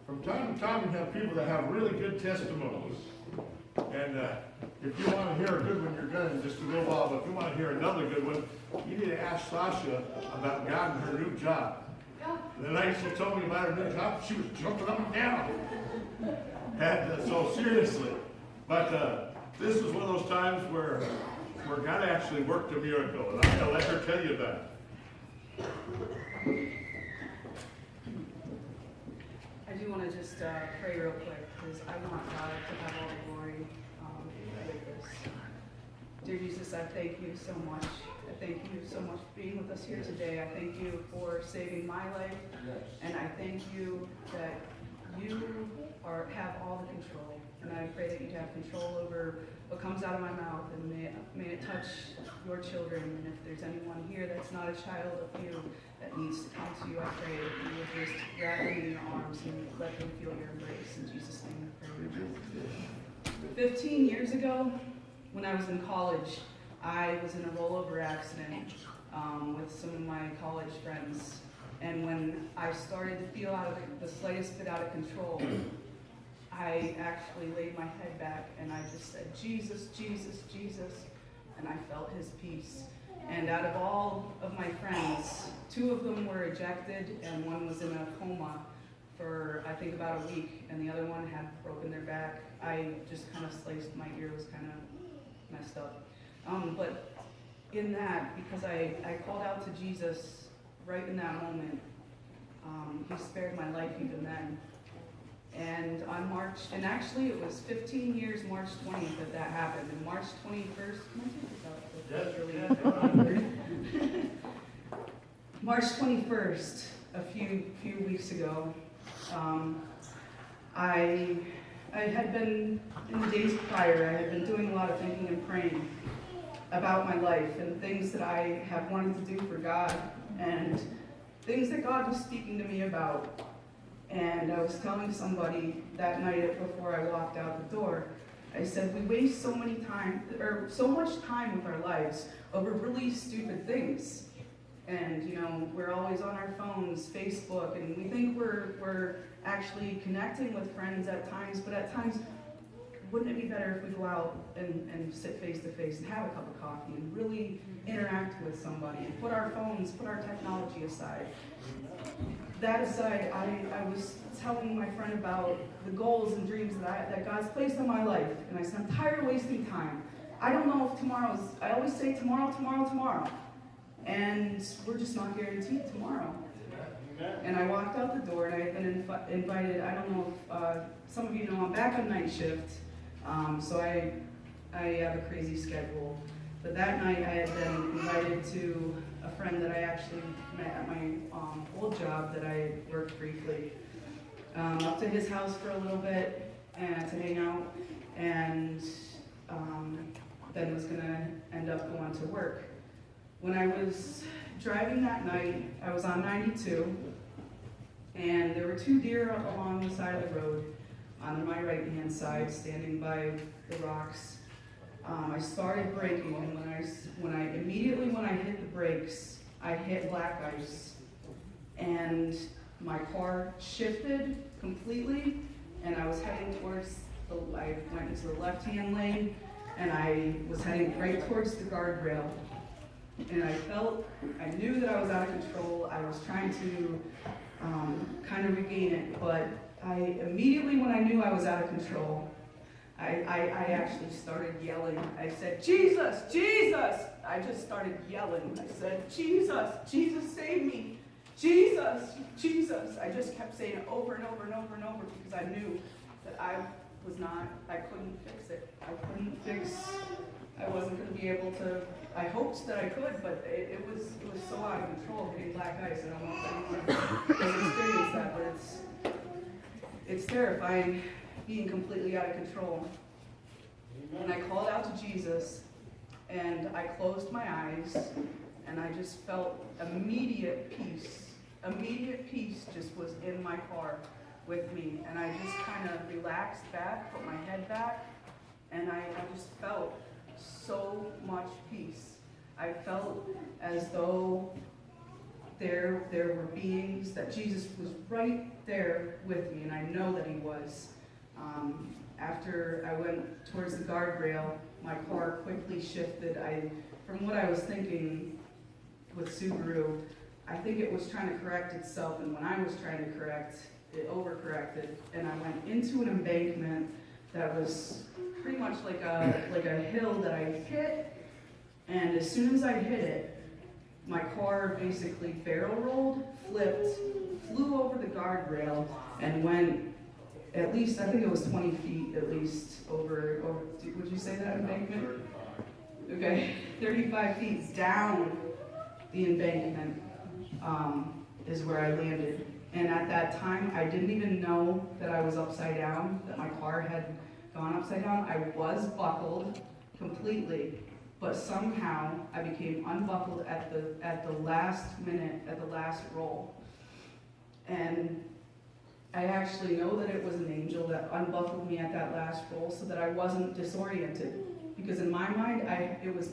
from time to time, you have people that have really good testimonies. And if you want to hear a good one, you're going just a little while. But if you want to hear another good one, you need to ask Sasha about God and her new job. The night she told me about her new job, she was jumping up and down. And so seriously. But this is one of those times where God actually worked a miracle. And I'm going to let her tell you about it. I do want to just pray real quick because I want God to have all the glory with this. Dear Jesus, I thank you so much. I thank you so much for being with us here today. I thank you for saving my life. And I thank you that you have all the control. And I pray that you have control over what comes out of my mouth, and may it touch your children. And if there's anyone here that's not a child of you that needs to come to you, I pray that you will just grab them in your arms and let them feel your embrace. In Jesus' name I pray. 15 years ago, when I was in college, I was in a rollover accident with some of my college friends. And when I started to feel the slightest bit out of control, I actually laid my head back and I just said, Jesus, Jesus, Jesus, and I felt his peace. And out of all of my friends, 2 of them were ejected and one was in a coma for I think about a week, and the other one had broken their back. I just kind of sliced, my ear was kind of messed up. But in that, because I called out to Jesus right in that moment, he spared my life even then. And on March, and actually it was 15 years, March 20th that happened. And March 21st, March 21st, a few weeks ago, I had been, in the days prior, I had been doing a lot of thinking and praying about my life and things that I have wanted to do for God and things that God was speaking to me about. And I was telling somebody that night before I walked out the door, I said, we waste so much time with our lives over really stupid things. And, we're always on our phones, Facebook, and we think we're actually connecting with friends at times, but at times, wouldn't it be better if we go out and sit face to face and have a cup of coffee and really interact with somebody and put our phones, put our technology aside? That aside, I was telling my friend about the goals and dreams that God's placed on my life, and I said, I'm tired of wasting time. I don't know if I always say tomorrow, and we're just not guaranteed tomorrow. And I walked out the door, and I had been invited, I don't know if some of you know, I'm back on night shift, so I have a crazy schedule. But that night I had been invited to a friend that I actually met at my old job that I worked briefly, up to his house for a little bit and to hang out, and then was going to end up going to work. When I was driving that night, I was on 92, and there were 2 deer up along the side of the road on my right-hand side, standing by the rocks. I started braking, and when I hit the brakes, I hit black ice, and my car shifted completely, and I was heading I went into the left-hand lane, and I was heading right towards the guardrail, and I knew that I was out of control. I was trying to kind of regain it, but I immediately, when I knew I was out of control, I actually started yelling. I said, Jesus, Jesus! I just started yelling. I said, Jesus, Jesus, save me. Jesus, Jesus. I just kept saying it over and over and over and over because I knew that I couldn't fix it. I wasn't going to be able to, I hoped that I could, but it was so out of control hitting black ice. I don't know if anyone has experienced that, but it's terrifying. Being completely out of control. And I called out to Jesus, and I closed my eyes, and I just felt immediate peace. Immediate peace just was in my car with me, and I just kind of relaxed back, put my head back, and I just felt so much peace. I felt as though there were beings, that Jesus was right there with me, and I know that he was. After I went towards the guardrail, my car quickly shifted. From what I was thinking with Subaru, I think it was trying to correct itself, and when I was trying to correct, it overcorrected, and I went into an embankment that was pretty much like a hill that I hit, and as soon as I hit it, my car basically barrel rolled, flipped, flew over the guardrail, and went at least, I think it was 20 feet at least over would you say that embankment? Okay, 35 feet down the embankment is where I landed. And at that time, I didn't even know that I was upside down, that my car had gone upside down. I was buckled completely, but somehow I became unbuckled at the last minute, at the last roll. And I actually know that it was an angel that unbuckled me at that last roll so that I wasn't disoriented. Because in my mind, it was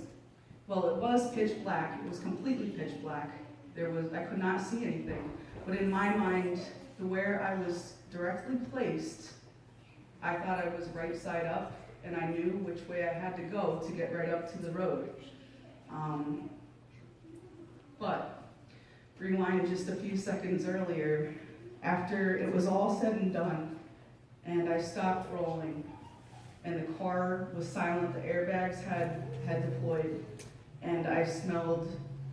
pitch black. It was completely pitch black. I could not see anything. But in my mind, where I was directly placed, I thought I was right side up, and I knew which way I had to go to get right up to the road. But rewind just a few seconds earlier, after it was all said and done, and I stopped rolling, and the car was silent, the airbags had deployed, and I smelled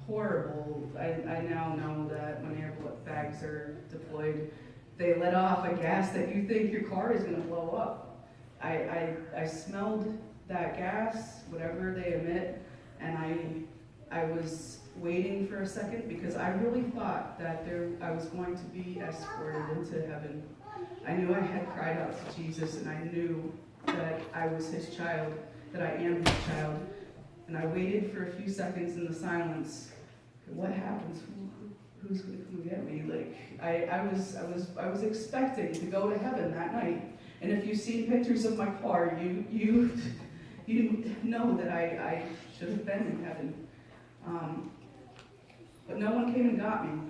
horrible. I now know that when airbags are deployed, they let off a gas that you think your car is going to blow up. I smelled that gas, whatever they emit, and I was waiting for a second because I really thought that I was going to be escorted into heaven. I knew I had cried out to Jesus, and I knew that I was his child, that I am his child. And I waited for a few seconds in the silence. What happens? Who's going to come get me? Like I was expecting to go to heaven that night. And if you've seen pictures of my car, you know that I should have been in heaven. But no one came and got me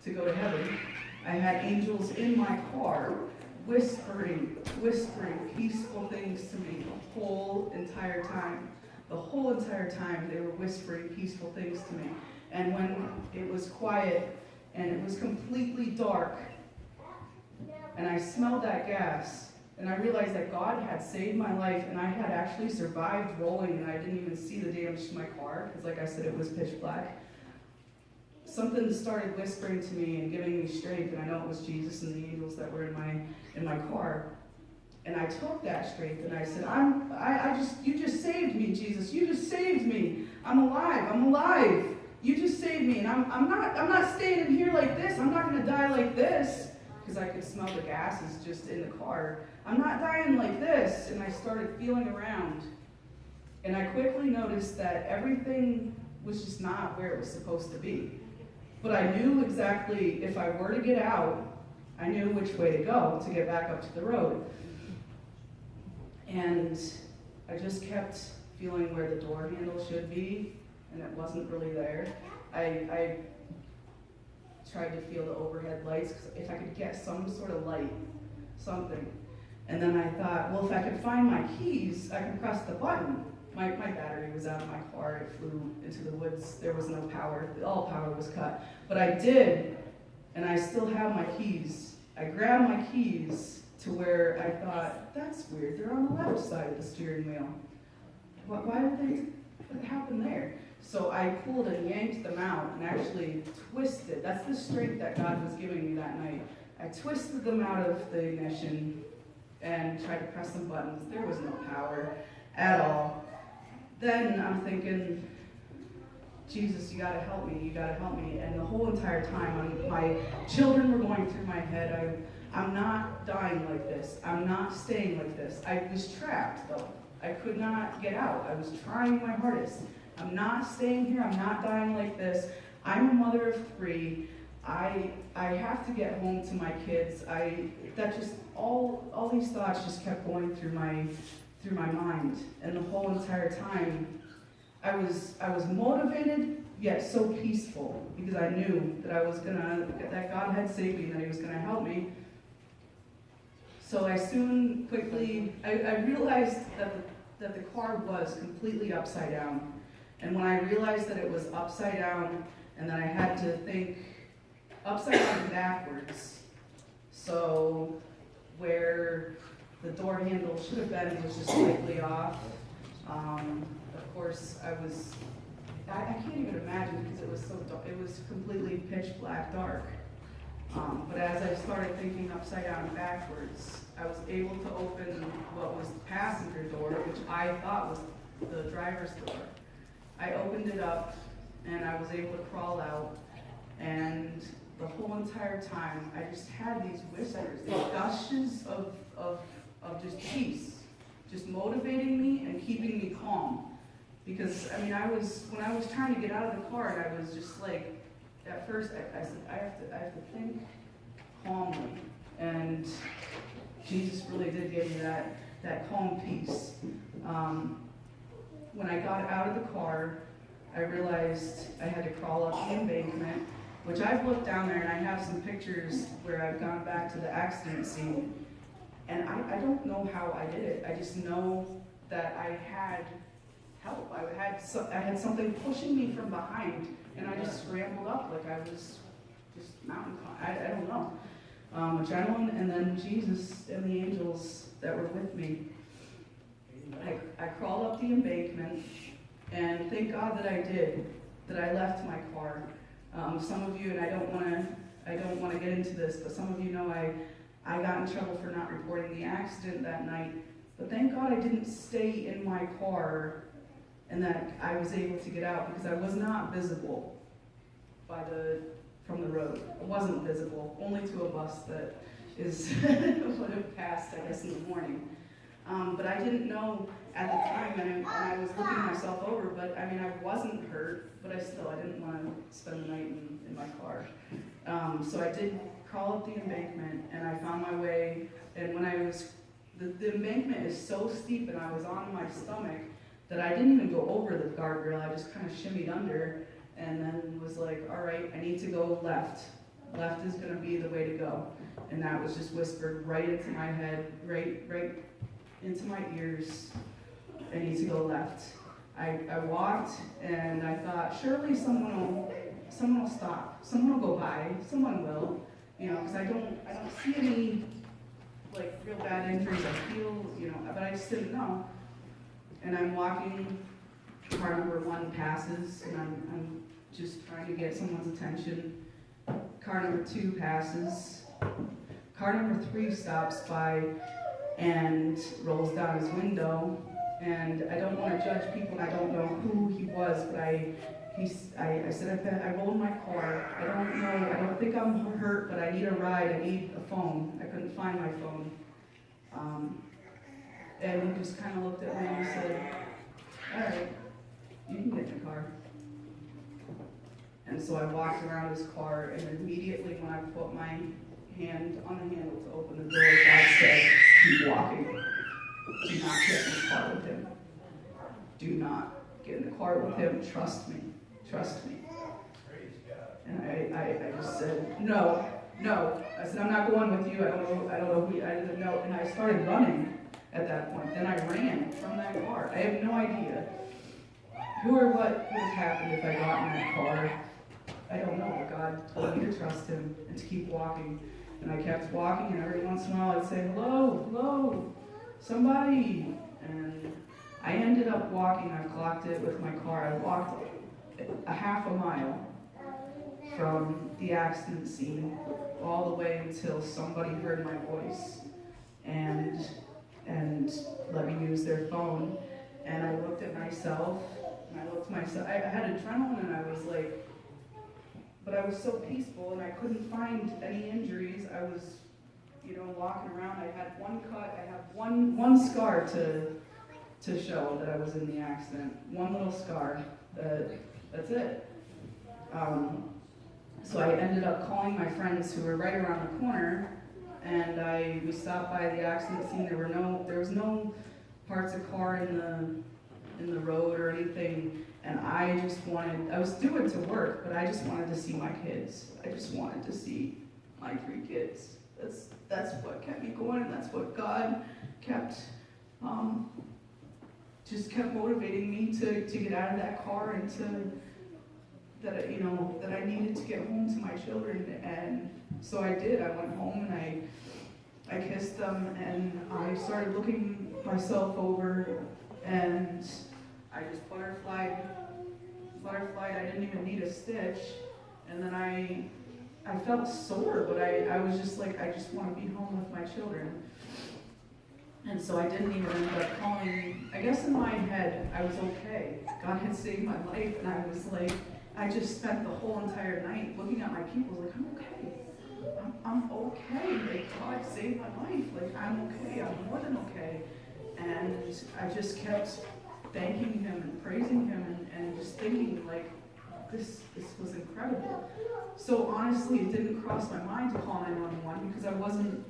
to go to heaven. I had angels in my car whispering peaceful things to me the whole entire time. The whole entire time they were whispering peaceful things to me. And when it was quiet and it was completely dark, and I smelled that gas, and I realized that God had saved my life, and I had actually survived rolling, and I didn't even see the damage to my car, because like I said, it was pitch black. Something started whispering to me and giving me strength, and I know it was Jesus and the angels that were in my car. And I took that strength and I said, you just saved me, Jesus. You just saved me. I'm alive. You just saved me. And I'm not staying in here like this. I'm not going to die like this. Because I could smell the gases just in the car. I'm not dying like this. And I started feeling around. And I quickly noticed that everything was just not where it was supposed to be. But I knew exactly if I were to get out, I knew which way to go to get back up to the road. And I just kept feeling where the door handle should be, and it wasn't really there. I tried to feel the overhead lights, because if I could get some sort of light, something. And then I thought, well, if I could find my keys, I could press the button. My battery was out of my car, it flew into the woods, there was no power, all power was cut. But I did, and I still have my keys. I grabbed my keys to where I thought, that's weird, they're on the left side of the steering wheel. What happened there? So I pulled and yanked them out and actually twisted. That's the strength that God was giving me that night. I twisted them out of the ignition and tried to press some buttons. There was no power at all. Then I'm thinking, Jesus, you gotta help me, And the whole entire time, my children were going through my head. I'm not dying like this. I'm not staying like this. I was trapped, though. I could not get out. I was trying my hardest. I'm not staying here. I'm not dying like this. I'm a mother of 3. I have to get home to my kids. All these thoughts just kept going through my mind. And the whole entire time, I was motivated, yet so peaceful, because I knew that that God had saved me, and that He was gonna help me. So I soon, quickly, I realized that the car was completely upside down. And when I realized that it was upside down, and that I had to think upside down and backwards, so where the door handle should have been was just slightly off. Of course, I can't even imagine, because it was so dark, it was completely pitch black dark. But as I started thinking upside down and backwards, I was able to open what was the passenger door, which I thought was the driver's door. I opened it up, and I was able to crawl out, and the whole entire time, I just had these whispers, these gushes of just peace, just motivating me and keeping me calm. Because, when I was trying to get out of the car, and I was just like, at first, I said, I have to think calmly. And Jesus really did give me that calm peace. When I got out of the car, I realized I had to crawl up the embankment, which I've looked down there, and I have some pictures where I've gone back to the accident scene. And I don't know how I did it. I just know that I had help. I had something pushing me from behind, and I just scrambled up like I was just mountain climbing. I don't know. Adrenaline, and then Jesus and the angels that were with me. I crawled up the embankment, and thank God that I did, that I left my car. Some of you, and I don't want to get into this, but some of you know I got in trouble for not reporting the accident that night. But thank God I didn't stay in my car, and that I was able to get out, because I was not visible from the road. I wasn't visible, only to a bus that would have passed, I guess, in the morning. But I didn't know at the time, and I was looking myself over, but I wasn't hurt, but I didn't want to spend the night in my car. So I did crawl up the embankment, and I found my way, and when the embankment is so steep, and I was on my stomach, that I didn't even go over the guardrail. I just kind of shimmied under, and then was like, all right, I need to go left. Left is going to be the way to go. And that was just whispered right into my head, right into my ears. I need to go left. I walked, and I thought, surely someone will stop. Someone will go by. Someone will, because I don't see any real bad injuries. I feel, but I just didn't know. And I'm walking, car number 1 passes, and I'm just trying to get someone's attention. Car number 2 passes. Car number 3 stops by and rolls down his window. And I don't want to judge people, and I don't know who he was, but I said, I rolled my car. I don't know, I don't think I'm hurt, but I need a ride. I need a phone. I couldn't find my phone. And he just kind of looked at me and said, all right, you can get in the car. And so I walked around his car, and immediately when I put my hand on the handle to open the door, God said, keep walking. Do not get in the car with him. Do not get in the car with him. Trust me. Trust me. And I just said, no. I said, I'm not going with you. I don't know who, I didn't know. And I started running at that point. Then I ran from that car. I have no idea who or what would have happened if I got in that car. I don't know, but God told me to trust him and to keep walking. And I kept walking, and every once in a while I'd say, hello, somebody. And I ended up walking, I clocked it with my car. I walked a half a mile from the accident scene all the way until somebody heard my voice and let me use their phone. And I looked at myself, I had adrenaline, and I was like, but I was so peaceful, and I couldn't find any injuries. I was, walking around. I had one cut. I have one scar to show that I was in the accident. One little scar. That's it. So I ended up calling my friends who were right around the corner, and we stopped by the accident scene. There was no parts of car in the road or anything. And I was doing to work, but I just wanted to see my kids. I just wanted to see my 3 kids. That's what kept me going, and that's what God kept, just kept motivating me to get out of that car and that I needed to get home to my children. And so I did. I went home and I kissed them, and I started looking myself over, and I just butterflied. I didn't even need a stitch. And then I felt sore, but I was just like, I just want to be home with my children. And so I didn't even end up calling. I guess in my head, I was okay. God had saved my life, and I was like, I just spent the whole entire night looking at my pupils like, I'm okay. I'm okay. Like, God saved my life. Like, I'm okay. I'm more than okay. And I just kept thanking him and praising him and just thinking, like, this was incredible. So honestly, it didn't cross my mind to call 911 because I wasn't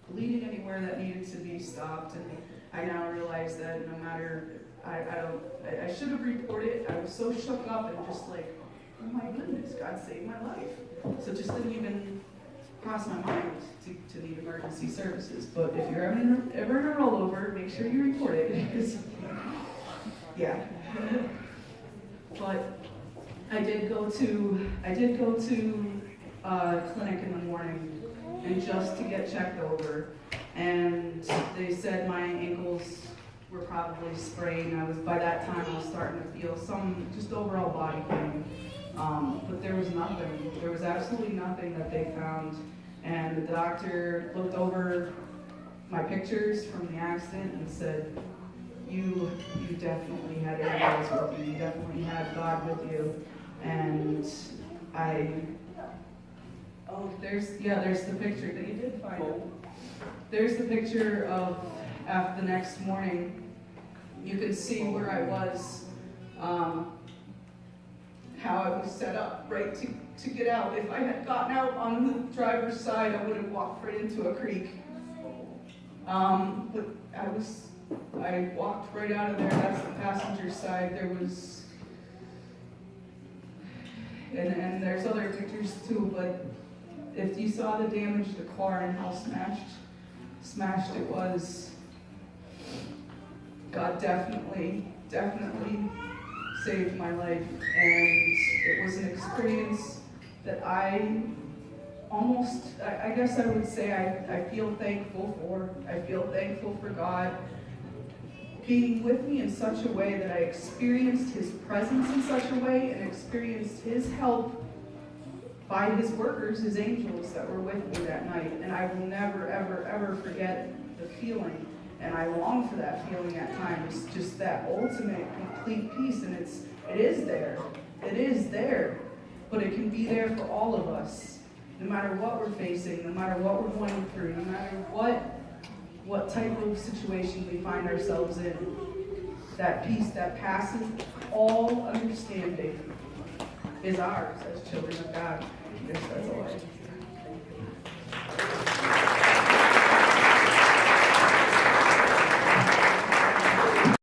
bleeding anywhere that needed to be stopped. And I now realize that no matter, I should have reported. I was so shook up and just like, oh my goodness, God saved my life. So it just didn't even cross my mind to need emergency services. But if you're ever in a rollover, make sure you report it. Because, yeah. But I did go to clinic in the morning, and just to get checked over, and they said my ankles were probably sprained. By that time I was starting to feel some just overall body pain, but there was nothing. There was absolutely nothing that they found, and the doctor looked over my pictures from the accident and said, you definitely had angels with you. You definitely had God with you. And there's the picture that you did find it. There's the picture of after the next morning. You can see where I was, how I was set up right to get out. If I had gotten out on the driver's side, I would have walked right into a creek. But I walked right out of there. That's the passenger side. There was, and there's other pictures too, but if you saw the damage to the car and how smashed it was, God definitely saved my life. And it was an experience that I guess I would say I feel thankful for. I feel thankful for God being with me in such a way that I experienced his presence in such a way and experienced his help by his workers, his angels that were with me that night. And I will never, ever, ever forget the feeling. And I long for that feeling at times, just that ultimate, complete peace. And it is there. It is there. But it can be there for all of us, no matter what we're facing, no matter what we're going through, no matter what type of situation we find ourselves in. That peace that passes all understanding is ours as children of God. I guess that's all I